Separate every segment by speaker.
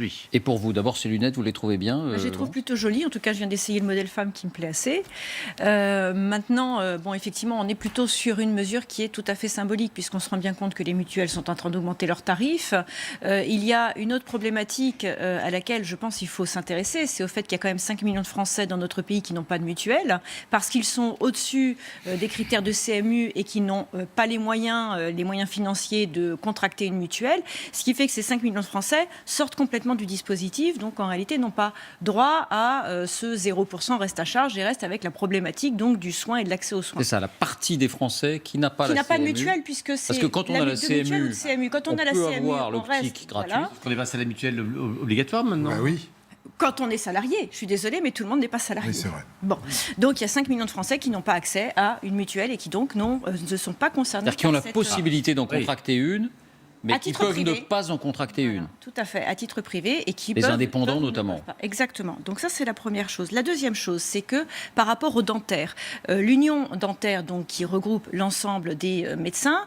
Speaker 1: Oui.
Speaker 2: Et pour vous, d'abord, ces lunettes, vous les trouvez bien
Speaker 3: Je les trouve plutôt jolies. En tout cas, je viens d'essayer le modèle femme qui me plaît assez. Maintenant, bon, effectivement, on est plutôt sur une mesure qui est tout à fait symbolique, puisqu'on se rend bien compte que les mutuelles sont en train d'augmenter leurs tarifs. Il y a une autre problématique à laquelle je pense qu'il faut s'intéresser, c'est au fait qu'il y a quand même 5 millions de Français dans notre pays qui n'ont pas de mutuelle, parce qu'ils sont au-dessus des critères de CMU et qui n'ont pas les moyens financiers de contracter une mutuelle, ce qui fait que ces 5 millions de Français sortent complètement du dispositif, donc en réalité n'ont pas droit à ce 0% reste à charge et reste avec la problématique donc du soin et de l'accès aux soins.
Speaker 2: C'est ça, la partie des Français qui n'a pas
Speaker 3: qui
Speaker 2: la
Speaker 3: n'a pas de
Speaker 2: CMU.
Speaker 3: mutuelle, puisque c'est
Speaker 2: Parce que quand on a la CMU,
Speaker 3: quand on a la
Speaker 2: peut
Speaker 3: CMU,
Speaker 2: avoir
Speaker 3: on
Speaker 2: l'optique
Speaker 3: reste,
Speaker 2: gratuite.
Speaker 3: voilà.
Speaker 1: On est passé à la mutuelle obligatoire maintenant.
Speaker 4: Bah oui,
Speaker 3: Quand on est salarié, je suis désolée, mais tout le monde n'est pas salarié.
Speaker 4: oui c'est vrai.
Speaker 3: Bon, donc il y a 5 millions de Français qui n'ont pas accès à une mutuelle et qui donc ne sont pas concernés.
Speaker 2: C'est-à-dire qui ont la
Speaker 3: par cette,
Speaker 2: possibilité d'en
Speaker 1: oui.
Speaker 2: contracter une, mais
Speaker 3: À
Speaker 2: qui
Speaker 3: titre
Speaker 2: peuvent
Speaker 3: privé.
Speaker 2: ne pas en contracter
Speaker 3: Voilà,
Speaker 2: une.
Speaker 3: tout à fait, à titre privé et qui
Speaker 2: Les indépendants
Speaker 3: ne
Speaker 2: notamment.
Speaker 3: peuvent pas. Exactement. Donc ça c'est la première chose. La deuxième chose, c'est que par rapport aux dentaires, l'union dentaire donc qui regroupe l'ensemble des médecins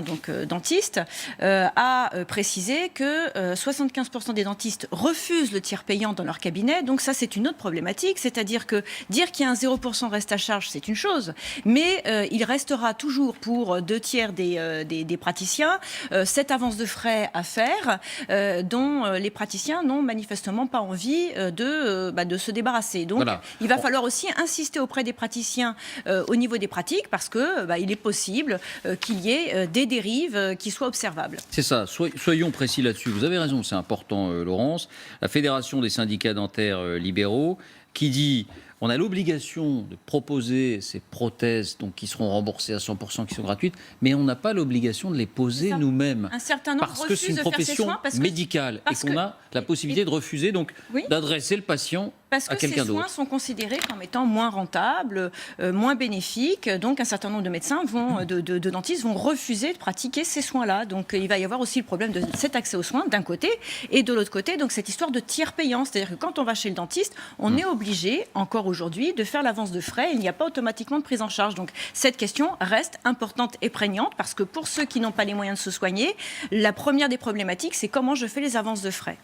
Speaker 3: donc dentistes, a précisé que 75% des dentistes refusent le tiers payant dans leur cabinet. Donc ça c'est une autre problématique, c'est-à-dire que dire qu'il y a un 0% reste à charge, c'est une chose, mais il restera toujours pour 2 tiers des praticiens cette avance de frais à faire dont les praticiens n'ont manifestement pas envie de se débarrasser. Donc,
Speaker 2: Voilà.
Speaker 3: il va falloir aussi insister auprès des praticiens au niveau des pratiques parce que il est possible qu'il y ait des dérives qui soient observables.
Speaker 2: C'est ça, soyons précis là-dessus. Vous avez raison, c'est important, Laurence. La Fédération des syndicats dentaires libéraux qui dit on a l'obligation de proposer ces prothèses donc, qui seront remboursées à 100%, qui sont gratuites, mais on n'a pas l'obligation de les poser nous-mêmes.
Speaker 3: Un certain nombre
Speaker 2: Parce que c'est une
Speaker 3: refusent de faire ces
Speaker 2: profession
Speaker 3: soins parce que-
Speaker 2: médicale et
Speaker 3: parce
Speaker 2: qu'on
Speaker 3: que-
Speaker 2: a la possibilité de refuser donc
Speaker 3: Oui.
Speaker 2: d'adresser le patient
Speaker 3: Parce
Speaker 2: à
Speaker 3: que ces
Speaker 2: quelqu'un
Speaker 3: soins
Speaker 2: d'autre.
Speaker 3: sont considérés comme étant moins rentables, moins bénéfiques. Donc, un certain nombre de médecins, de dentistes, vont refuser de pratiquer ces soins-là. Donc, il va y avoir aussi le problème de cet accès aux soins, d'un côté, et de l'autre côté, donc cette histoire de tiers payant. C'est-à-dire que quand on va chez le dentiste, on est obligé, encore aujourd'hui, de faire l'avance de frais. Il n'y a pas automatiquement de prise en charge. Donc, cette question reste importante et prégnante, parce que pour ceux qui n'ont pas les moyens de se soigner, la première des problématiques, c'est comment je fais les avances de frais.